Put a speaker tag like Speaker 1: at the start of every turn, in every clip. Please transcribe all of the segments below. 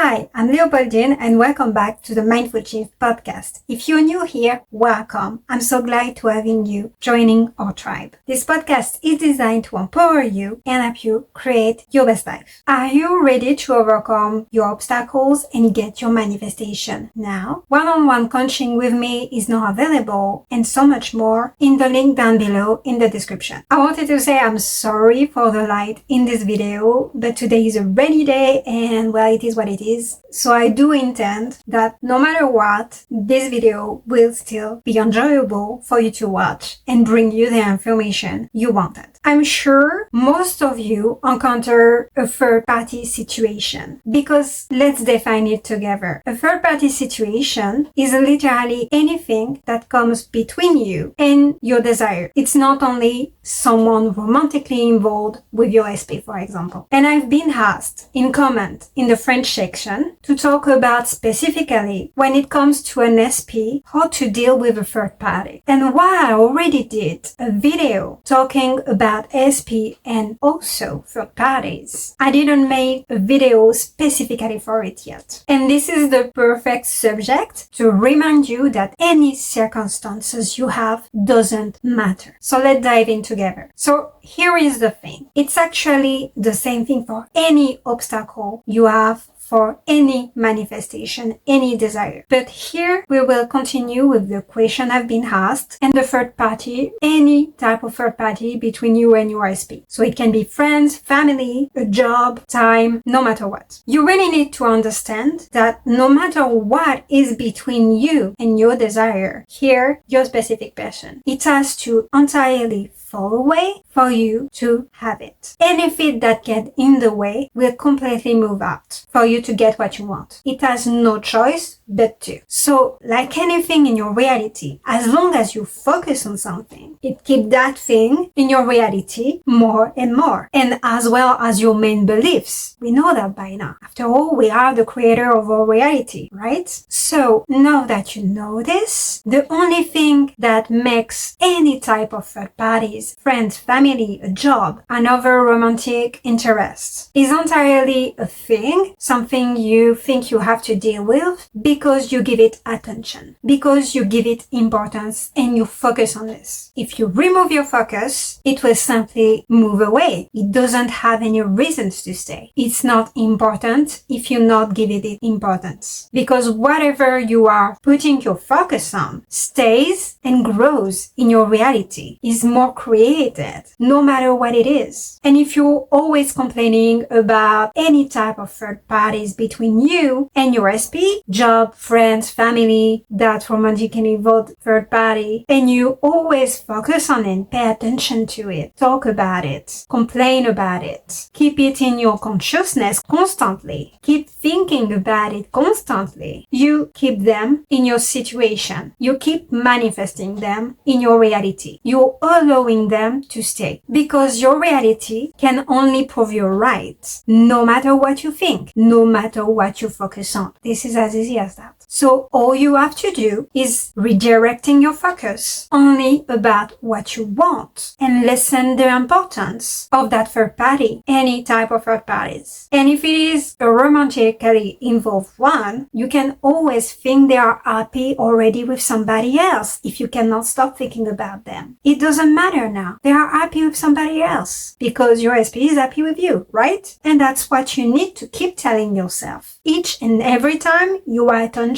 Speaker 1: Hi, I'm Leopoldine and welcome back to the Mindful Shift podcast. If you're new here, welcome. I'm so glad to having you joining our tribe. This podcast is designed to empower you and help you create your best life. Are you ready to overcome your obstacles and get your manifestation now? One-on-one coaching with me is now available and so much more in the link down below in the description. I wanted to say I'm sorry for the light in this video, but today is a rainy day and well, it is what it is. So I do intend that no matter what, this video will still be enjoyable for you to watch and bring you the information you wanted. I'm sure most of you encounter a third-party situation because let's define it together. A third-party situation is literally anything that comes between you and your desire. It's not only someone romantically involved with your SP, for example. And I've been asked in comment in the French section to talk about specifically when it comes to an SP, how to deal with a third party. And while I already did a video talking about SP and also third parties, I didn't make a video specifically for it yet. And this is the perfect subject to remind you that any circumstances you have doesn't matter. So let's dive in together. So here is the thing. It's actually the same thing for any obstacle you have, for any manifestation, any desire. But here we will continue with the question I've been asked and the third party, any type of third party between you and your SP. So it can be friends, family, a job, time, no matter what. You really need to understand that no matter what is between you and your desire, here, your specific person, it has to entirely fall away for you to have it. Anything that gets in the way will completely move out for you to get what you want. It has no choice but to. So, like anything in your reality, as long as you focus on something, it keeps that thing in your reality more and more. And as well as your main beliefs. We know that by now. After all, we are the creator of our reality, right? So, now that you know this, the only thing that makes any type of third parties, friends, family, a job, another romantic interest is entirely a thing, something you think you have to deal with because you give it attention, because you give it importance and you focus on this. If you remove your focus, it will simply move away. It doesn't have any reasons to stay. It's not important if you not give it importance, because whatever you are putting your focus on stays and grows in your reality, is more created, no matter what it is. And if you're always complaining about any type of third parties between you and your SP, job, friends, family, that romantically involved third party, and you always focus on it, pay attention to it, talk about it, complain about it, keep it in your consciousness constantly, keep thinking about it constantly, you keep them in your situation, you keep manifesting them in your reality, you're allowing them to stay, because your reality can only prove you're right, no matter what you think, no matter what you focus on. This is as easy as that. So all you have to do is redirecting your focus only about what you want and lessen the importance of that third party, any type of third parties. And if it is a romantically involved one, you can always think they are happy already with somebody else if you cannot stop thinking about them. It doesn't matter now. They are happy with somebody else because your SP is happy with you, right? And that's what you need to keep telling yourself each and every time your attention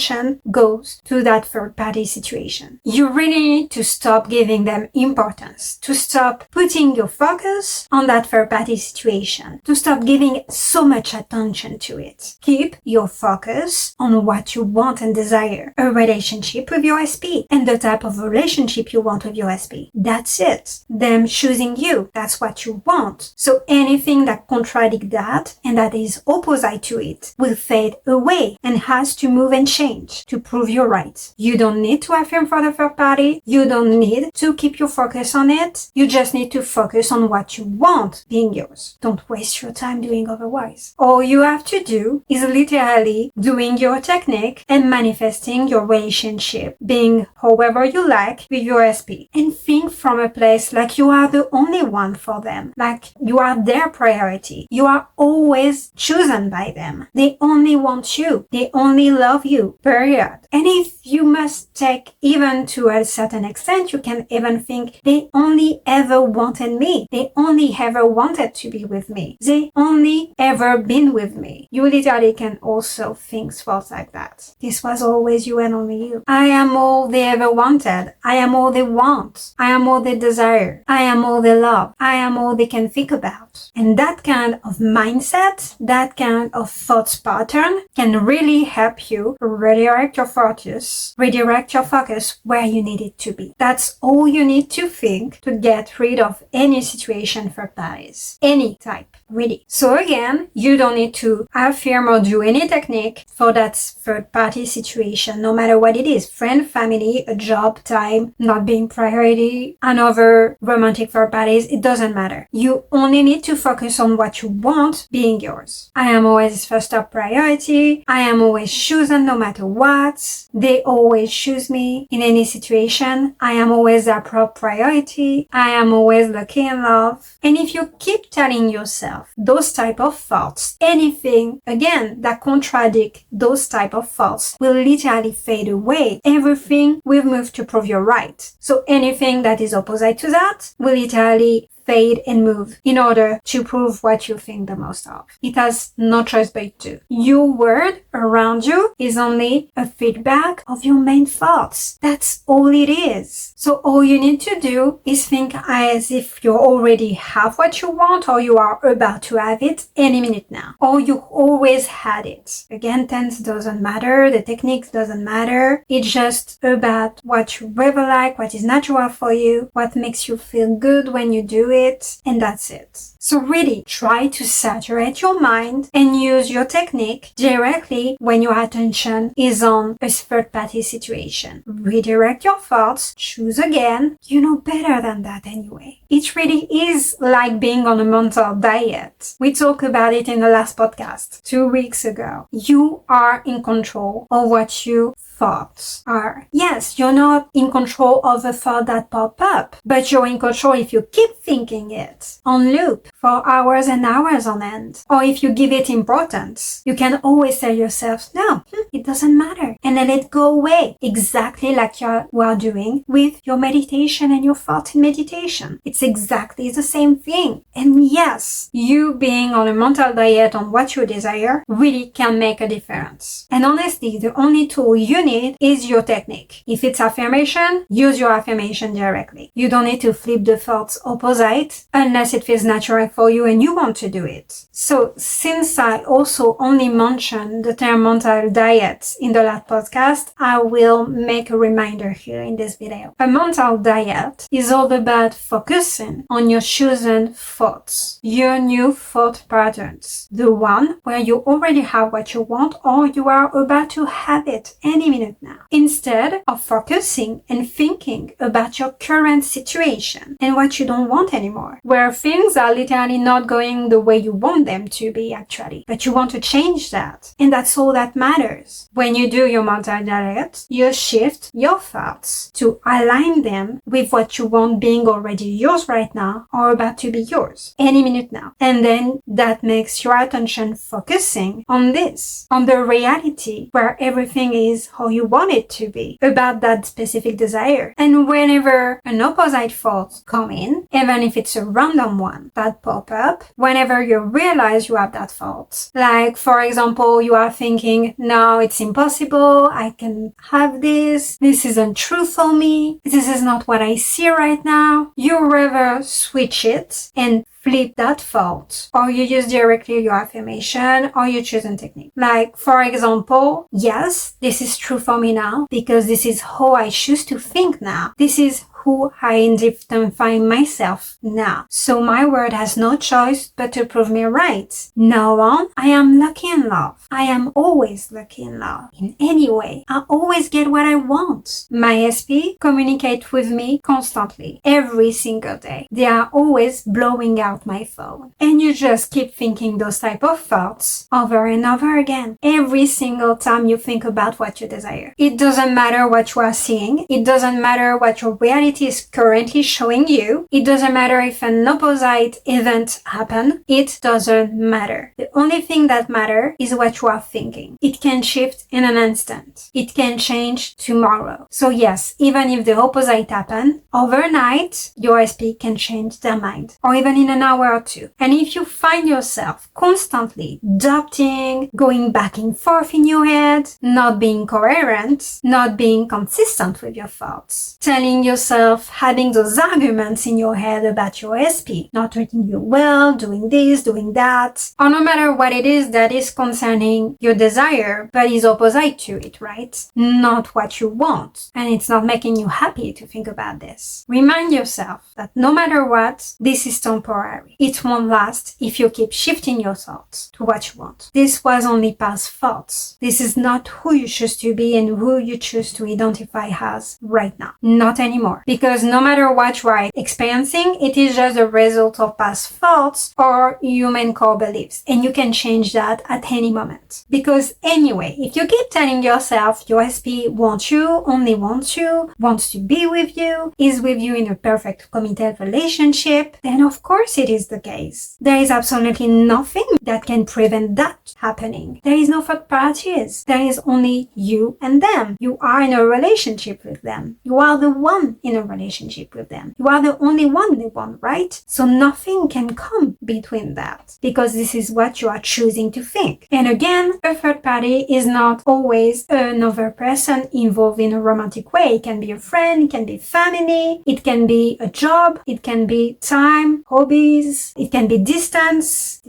Speaker 1: goes to that third party situation. You really need to stop giving them importance, to stop putting your focus on that third party situation, to stop giving so much attention to it. Keep your focus on what you want and desire, a relationship with your SP and the type of relationship you want with your SP. That's it. Them choosing you. That's what you want. So anything that contradicts that and that is opposite to it will fade away and has to move and change to prove you're right. You don't need to affirm for the third party. You don't need to keep your focus on it. You just need to focus on what you want being yours. Don't waste your time doing otherwise. All you have to do is literally doing your technique and manifesting your relationship, being however you like with your SP. And think from a place like you are the only one for them, like you are their priority. You are always chosen by them. They only want you. They only love you, period. And if you must take even to a certain extent, you can even think they only ever wanted me. They only ever wanted to be with me. They only ever been with me. You literally can also think thoughts like that. This was always you and only you. I am all they ever wanted. I am all they want. I am all they desire. I am all they love. I am all they can think about. And that kind of mindset, that kind of thoughts pattern can really help you redirect your focus where you need it to be. That's all you need to think to get rid of any situation for parties. Any type, really. So again, you don't need to affirm or do any technique for that third party situation, no matter what it is. Friend, family, a job, time, not being priority, another romantic third parties, it doesn't matter. You only need to focus on what you want being yours. I am always first top priority. I am always chosen no matter what. They always choose me in any situation. I am always their priority. I am always lucky in love. And if you keep telling yourself those type of thoughts, anything, again, that contradict those type of thoughts will literally fade away. Everything will move to prove you're right. So anything that is opposite to that will literally fade and move in order to prove what you think the most of. It has no choice but to. Your world around you is only a feedback of your main thoughts. That's all it is. So all you need to do is think as if you already have what you want or you are about to have it any minute now. Or you always had it. Again, tense doesn't matter. The techniques doesn't matter. It's just about what you really like, what is natural for you, what makes you feel good when you do it. And that's it. So really try to saturate your mind and use your technique directly when your attention is on a third party situation. Redirect your thoughts, choose again. You know better than that anyway. It really is like being on a mental diet. We talked about it in the last podcast 2 weeks ago. You are in control of what you thoughts are. Yes, you're not in control of the thought that pop up, but you're in control if you keep thinking it on loop for hours and hours on end. Or if you give it importance, you can always tell yourself, no, it doesn't matter. And then let it go away. Exactly like you are doing with your meditation and your thought in meditation. It's exactly the same thing. And yes, you being on a mental diet on what you desire really can make a difference. And honestly, the only tool you need is your technique. If it's affirmation, use your affirmation directly. You don't need to flip the thoughts opposite unless it feels natural for you and you want to do it. So since I also only mentioned the term mental diet in the last podcast, I will make a reminder here in this video. A mental diet is all about focusing on your chosen thoughts, your new thought patterns, the one where you already have what you want or you are about to have it any minute now, instead of focusing and thinking about your current situation and what you don't want anymore, where things are literally not going the way you want them to be actually, but you want to change that. And that's all that matters. When you do your mental diet, you shift your thoughts to align them with what you want being already yours right now or about to be yours any minute now. And then that makes your attention focusing on this, on the reality where everything is how you want it to be, about that specific desire. And whenever an opposite thought come in, even if it's a random one that pop up, whenever you realize you have that thought, like for example, you are thinking, no, it's impossible, I can have this isn't true for me, this is not what I see right now, you rather switch it and flip that thought, or you use directly your affirmation, or you choose a technique. Like, for example, yes, this is true for me now, because this is how I choose to think now. This is who I identify myself now. So my world has no choice but to prove me right. Now on, I am lucky in love. I am always lucky in love. In any way, I always get what I want. My SP communicate with me constantly, every single day. They are always blowing out my phone. And you just keep thinking those type of thoughts over and over again. Every single time you think about what you desire. It doesn't matter what you are seeing. It doesn't matter what your reality is currently showing you. It doesn't matter if an opposite event happen. It doesn't matter. The only thing that matters is what you are thinking. It can shift in an instant. It can change tomorrow. So yes, even if the opposite happen, overnight, your SP can change their mind. Or even in an hour or two. And if you find yourself constantly doubting, going back and forth in your head, not being coherent, not being consistent with your thoughts, telling yourself, having those arguments in your head about your SP, not treating you well, doing this, doing that, or no matter what it is that is concerning your desire, but is opposite to it, right? Not what you want. And it's not making you happy to think about this. Remind yourself that no matter what, this is temporary. It won't last if you keep shifting your thoughts to what you want. This was only past thoughts. This is not who you choose to be and who you choose to identify as right now. Not anymore. Because no matter what you are experiencing, it is just a result of past thoughts or human core beliefs. And you can change that at any moment. Because anyway, if you keep telling yourself your SP wants you, only wants you, wants to be with you, is with you in a perfect committed relationship, then of course it is the case. There is absolutely nothing that can prevent that happening. There is no third parties. There is only you and them. You are in a relationship with them. You are the one in a relationship with them. You are the only one they want, right? So nothing can come between that because this is what you are choosing to think. And again, a third party is not always another person involved in a romantic way. It can be a friend, it can be family, it can be a job, it can be time, hobbies, it can be distance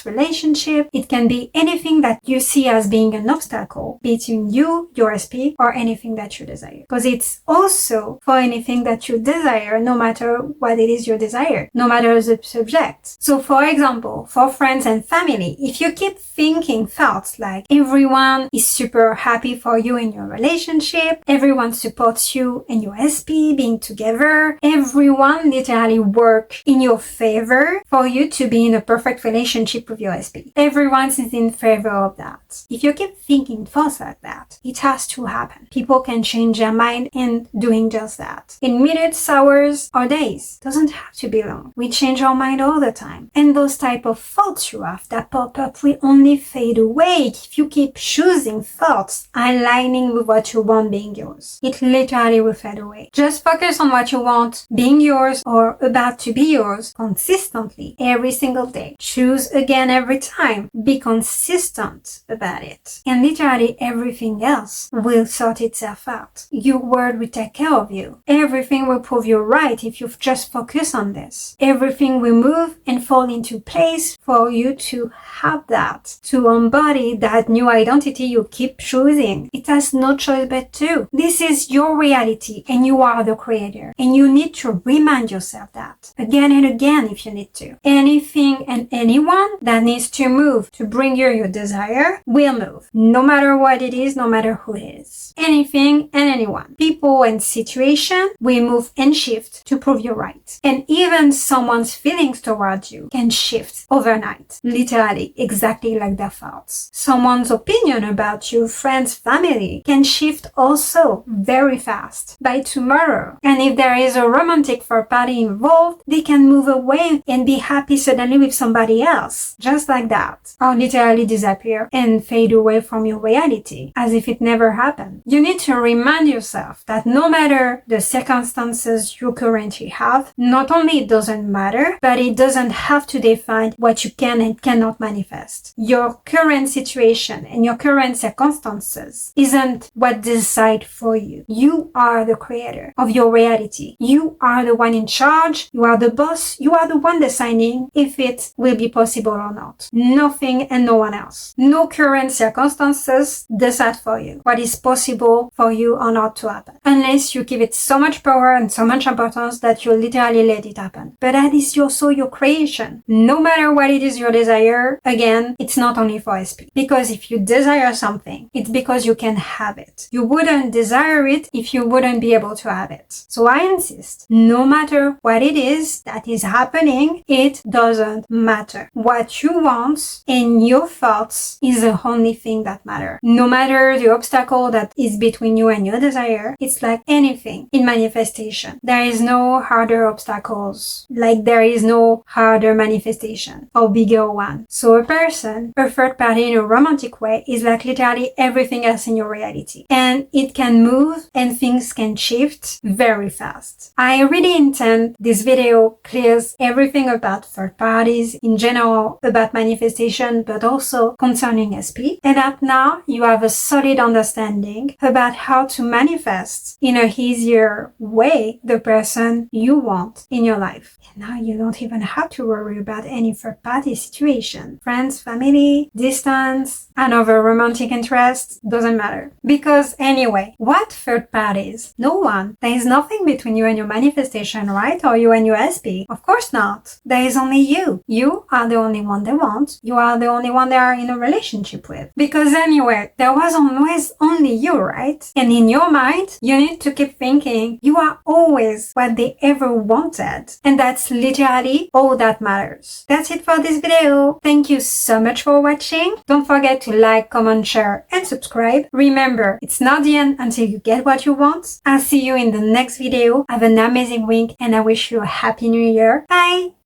Speaker 1: relationship, it can be anything that you see as being an obstacle between you, your SP, or anything that you desire. Because it's also for anything that you desire, no matter what it is you desire, no matter the subject. So for example, for friends and family, if you keep thinking thoughts like everyone is super happy for you in your relationship, everyone supports you and your SP being together, everyone literally work in your favor for you to be in a perfect relationship with your SP. Everyone is in favor of that. If you keep thinking thoughts like that, it has to happen. People can change their mind in doing just that. In minutes, hours, or days. Doesn't have to be long. We change our mind all the time. And those type of thoughts you have that pop up will only fade away if you keep choosing thoughts aligning with what you want being yours. It literally will fade away. Just focus on what you want being yours or about to be yours consistently every single day. Choose again every time. Be consistent about it. And literally everything else will sort itself out. Your word will take care of you. Everything will prove you right if you just focus on this. Everything will move and fall into place for you to have that, to embody that new identity you keep choosing. It has no choice but to. This is your reality and you are the creator. And you need to remind yourself that again and again if you need to. Anything and anyone that needs to move to bring you your desire will move. No matter what it is, no matter who it is. Anything and anyone. People and situation will move and shift to prove you right. And even someone's feelings towards you can shift overnight. Literally, exactly like their thoughts. Someone's opinion about you, friends, family, can shift also very fast by tomorrow. And if there is a romantic third party involved, they can move away and be happy suddenly with somebody else. Just like that. Or literally disappear and fade away from your reality as if it never happened. You need to remind yourself that no matter the circumstances you currently have, not only it doesn't matter, but it doesn't have to define what you can and cannot manifest. Your current situation and your current circumstances isn't what decide for you. You are the creator of your reality. You are the one in charge. You are the boss. You are the one deciding if it will be possible or not. Nothing and no one else. No current circumstances decide for you what is possible for you or not to happen. Unless you give it so much much power and so much importance that you literally let it happen. But that is also your creation. No matter what it is you desire, again, it's not only for SP. Because if you desire something, it's because you can have it. You wouldn't desire it if you wouldn't be able to have it. So I insist, no matter what it is that is happening, it doesn't matter. What you want and your thoughts is the only thing that matter. No matter the obstacle that is between you and your desire, it's like anything in manifestation. There is no harder obstacles, like there is no harder manifestation or bigger one. So a person, a third party in a romantic way, is like literally everything else in your reality. And it can move and things can shift very fast. I really intend this video clears everything about third parties in general, about manifestation, but also concerning SP, and that now you have a solid understanding about how to manifest in a easier way the person you want in your life. And now you don't even have to worry about any third party situation. Friends, family, distance, another romantic interest, doesn't matter. Because anyway, what third parties? No one. There is nothing between you and your manifestation, right? Or you and your SP? Of course not. There is only you. You are the only one they want. You are the only one they are in a relationship with. Because anyway, there was always only you, right? And in your mind, you need to keep thinking you are always what they ever wanted. And that's literally all that matters. That's it for this video. Thank you so much for watching. Don't forget to like, comment, share, and subscribe. Remember, it's not the end until you get what you want. I'll see you in the next video. Have an amazing week and I wish you a happy new year. Bye!